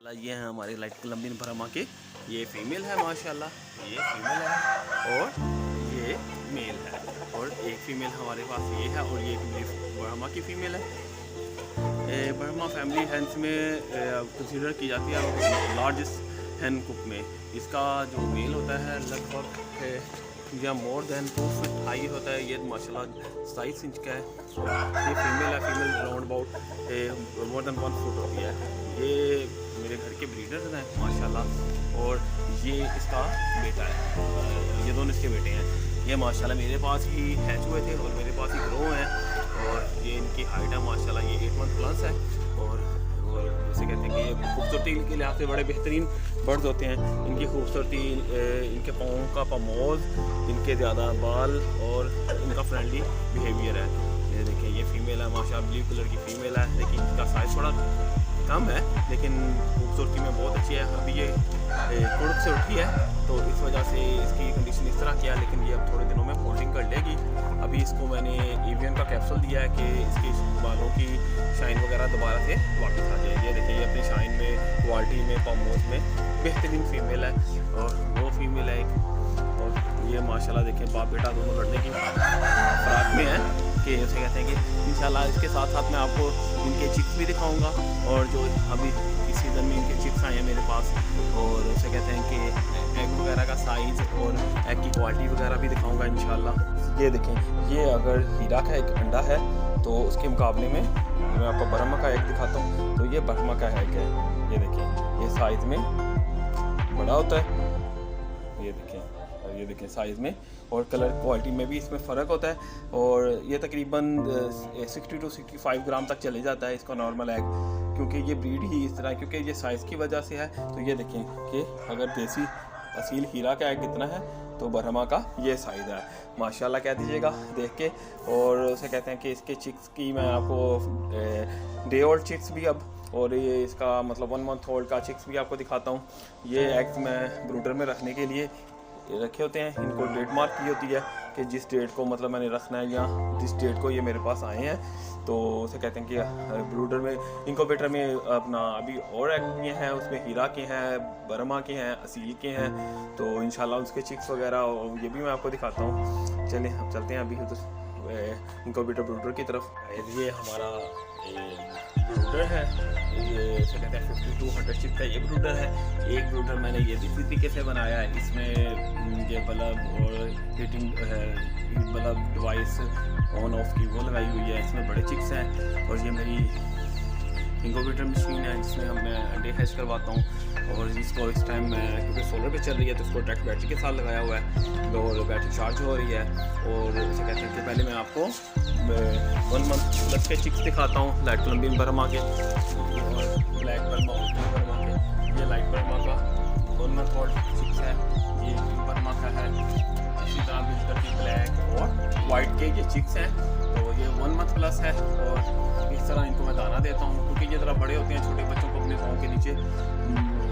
ये हैं हमारे लाइट कोलंबियन ब्राह्मा के। ये फीमेल है माशाल्लाह, ये फीमेल है और ये मेल है, और एक फीमेल हमारे पास ये है, और ये ब्राह्मा की फीमेल है। ब्राह्मा फैमिली हैंस में कंसीडर की जाती है लार्जेस्ट हैन कुक में। इसका जो मेल होता है लगभग या मोर देन 2 फीट हाई होता है। ये माशाल्लाह 27 इंच का है। ये फीमेल है, female round about more than 1 foot होती है। ये मेरे घर के ब्रीडर्स हैं माशाल्लाह, और ये इसका बेटा है। ये दोनों इसके बेटे हैं। ये माशाल्लाह मेरे पास ही हैच हुए थे और मेरे पास ही ग्रो हैं, और ये इनकी हाइट है माशाल्लाह, ये 8 मंथ प्लस है। और जैसे कहते हैं कि ये खूबसूरती के लिहाज से बड़े बेहतरीन बर्ड्स होते हैं। इनकी खूबसूरती, इनके पाँव का पमोज, इनके ज़्यादा बाल और इनका फ्रेंडली बिहेवियर है। ये देखिए ये फीमेल है माशाल्लाह, ब्लू कलर की फीमेल है, लेकिन इसका साइज़ थोड़ा कम है, लेकिन खूबसूरती में बहुत अच्छी है। अभी ये कुर्क से उठी है, तो इस वजह से इसकी कंडीशन इस तरह की है, लेकिन ये अब थोड़े दिनों में फोल्डिंग कर लेगी। अभी इसको मैंने एवियन का कैप्सूल दिया है कि इसकी बालों की शाइन वगैरह दोबारा से वापस आ जाए। ये देखिए ये अपनी शाइन में, क्वालिटी में, पमोज में बेहतरीन फीमेल है, और वो फीमेल है एक। और ये माशाल्लाह देखिए बाप बेटा दोनों लड़ने की फराक में है कि उसे कहते हैं कि इंशाल्लाह इसके साथ साथ मैं आपको इनके चिक्स भी दिखाऊंगा, और जो अभी इस सीज़न में इनके चिक्स आए हैं मेरे पास, और उसे कहते हैं कि एग वगैरह का साइज़ और एग की क्वालिटी वगैरह भी दिखाऊंगा इंशाल्लाह। ये देखें, ये अगर हीरा का एक अंडा है तो उसके मुकाबले में मैं आपको ब्राह्मा का एग दिखाता हूँ। तो ये ब्राह्मा का एग है, ये देखें, ये साइज़ में बड़ा होता है, ये देखें, और ये देखें साइज़ में, और कलर क्वालिटी में भी इसमें फ़र्क होता है। और ये तकरीबन 60 to 65 ग्राम तक चले जाता है इसका नॉर्मल एग, क्योंकि ये ब्रीड ही इस तरह, क्योंकि ये साइज़ की वजह से है। तो ये देखें कि अगर देसी असील हीरा का एग कितना है, तो ब्राह्मा का ये साइज़ है माशाल्लाह, कह दीजिएगा देख के। और उसे कहते हैं कि इसके चिक्स की मैं आपको डे ओल्ड चिक्स भी अब, और ये इसका मतलब 1 मंथ ओल्ड का चिक्स भी आपको दिखाता हूँ। ये एग्स मैं ब्रूडर में रखने के लिए रखे होते हैं, इनको डेट मार्क की होती है कि जिस डेट को मतलब मैंने रखना है, या जिस डेट को ये मेरे पास आए हैं। तो उसे कहते हैं कि ब्रूडर में, इनक्यूबेटर में अपना अभी और एग भी हैं, उसमें हीरा के हैं, ब्राह्मा के हैं, असील के हैं। तो इंशाल्लाह उसके चिक्स वगैरह ये भी मैं आपको दिखाता हूँ। चलिए हम चलते हैं अभी इनक्यूबेटर ब्रूडर की तरफ। ये हमारा ब्रूडर है, ये से कहते हैं 50 to 100 चिक्स का ये ब्रूडर है। एक ब्रूडर मैंने ये दूसरी तरीके से बनाया है, इसमें ये बल्ब और heating bulb device on off की वो लगाई हुई है। इसमें बड़े चिक्स हैं, और ये मेरी इनक्यूबेटर मशीन है जिसमें मैं अंडे हैच करवाता हूँ। और इसको इस टाइम मैं, क्योंकि सोलर पे चल रही है, तो इसको डायरेक्ट बैटरी के साथ लगाया हुआ है, और बैटरी चार्ज हो रही है। और उसे कहते हैं कि पहले मैं आपको 1 मंथ प्लस के चिक्स दिखाता हूँ, लाइट कोलंबियन ब्राह्मा के और ब्लैक ब्राह्मा के। ये लाइट ब्राह्मा का 1 मंथ ओल्ड चिक्स है, ये ब्राह्मा का है। इसी तरह बिल्कुल की ब्लैक और वाइट के ये चिक्स हैं। तो ये 1 मंथ प्लस है, और इस तरह इनको मैं दाना देता हूँ, क्योंकि ये ज़रा बड़े होते हैं, छोटे बच्चों को अपने पाँव के नीचे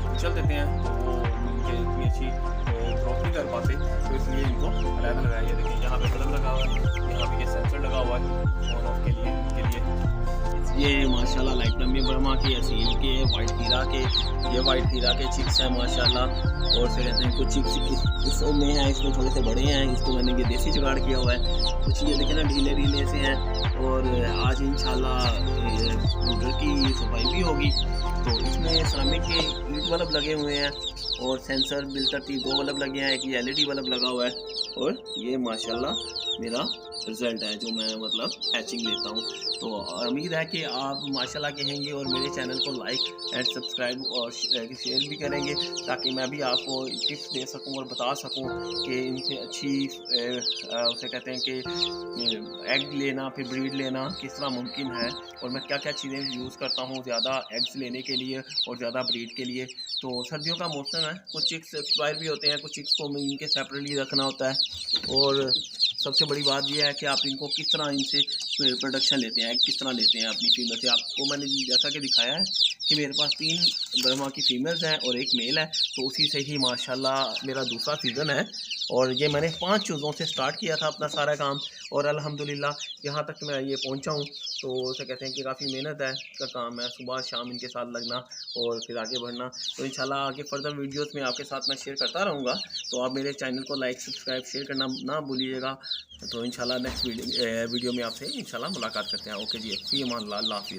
उछल देते हैं, तो वो उनके इतनी अच्छी ग्रोथ नहीं कर पाते, तो इसलिए इनको अलग लगाया। ये देखिए यहाँ पे बल्ब लगा हुआ है, यहाँ पे ये सेंसर लगा हुआ है ऑन ऑफ के लिए। ये माशाल्लाह लाइट कोलंबियन ब्राह्मा के, असील के, वाइट हीरा के, ये वाइट हीरा के चिक्स हैं माशाल्लाह। और से कहते हैं कुछ चिक्स इसमें हैं, इसमें थोड़े से बड़े हैं, इसको मैंने ये देसी जुगाड़ किया हुआ है। कुछ ये देखें ना ढीले ढीले से हैं, और आज इंशाल्लाह ब्रूडर की सफाई भी होगी। तो इसमें सिरामिक के ईट बल्ब लगे हुए हैं, और सेंसर बिलतरतीब 2 बल्ब लगे हैं, एक ये LED बल्ब लगा हुआ है। और ये माशाल्लाह मेरा रिज़ल्ट है जो मैं मतलब हैचिंग लेता हूँ। तो उम्मीद है कि आप माशाल्लाह कहेंगे, और मेरे चैनल को लाइक एंड सब्सक्राइब और शेयर भी करेंगे, ताकि मैं भी आपको टिप्स दे सकूं और बता सकूं कि इनसे अच्छी उसे कहते हैं कि एग लेना, फिर ब्रीड लेना किस तरह मुमकिन है, और मैं क्या क्या चीज़ें यूज़ करता हूँ ज़्यादा एग्स लेने के लिए और ज़्यादा ब्रीड के लिए। तो सर्दियों का मौसम है, कुछ चिक्स एक्सपायर भी होते हैं, कुछ चिक्स को इनके सेपरेटली रखना होता है। और सबसे बड़ी बात यह है कि आप इनको किस तरह इनसे प्रोडक्शन लेते हैं, एग किस तरह लेते हैं अपनी फीमेल से। आपको मैंने जैसा कि दिखाया है कि मेरे पास 3 ब्रह्मा की फ़ीमेल्स हैं और एक मेल है, तो उसी से ही माशाल्लाह मेरा दूसरा सीज़न है। और ये मैंने 5 चूज़ों से स्टार्ट किया था अपना सारा काम, और अल्हम्दुलिल्लाह यहाँ तक मैं ये पहुँचा हूँ। तो उसे कहते हैं कि काफ़ी मेहनत है का काम है, सुबह शाम इनके साथ लगना और फिर आगे बढ़ना। तो इंशाल्लाह आगे फर्दर वीडियोस में आपके साथ मैं शेयर करता रहूँगा। तो आप मेरे चैनल को लाइक सब्सक्राइब शेयर करना ना भूलिएगा। तो इंशाल्लाह नेक्स्ट वीडियो में आपसे इंशाल्लाह मुलाकात करते हैं। ओके जी, फ़ी अमान अल्लाह, अल्लाह हाफ़िज़।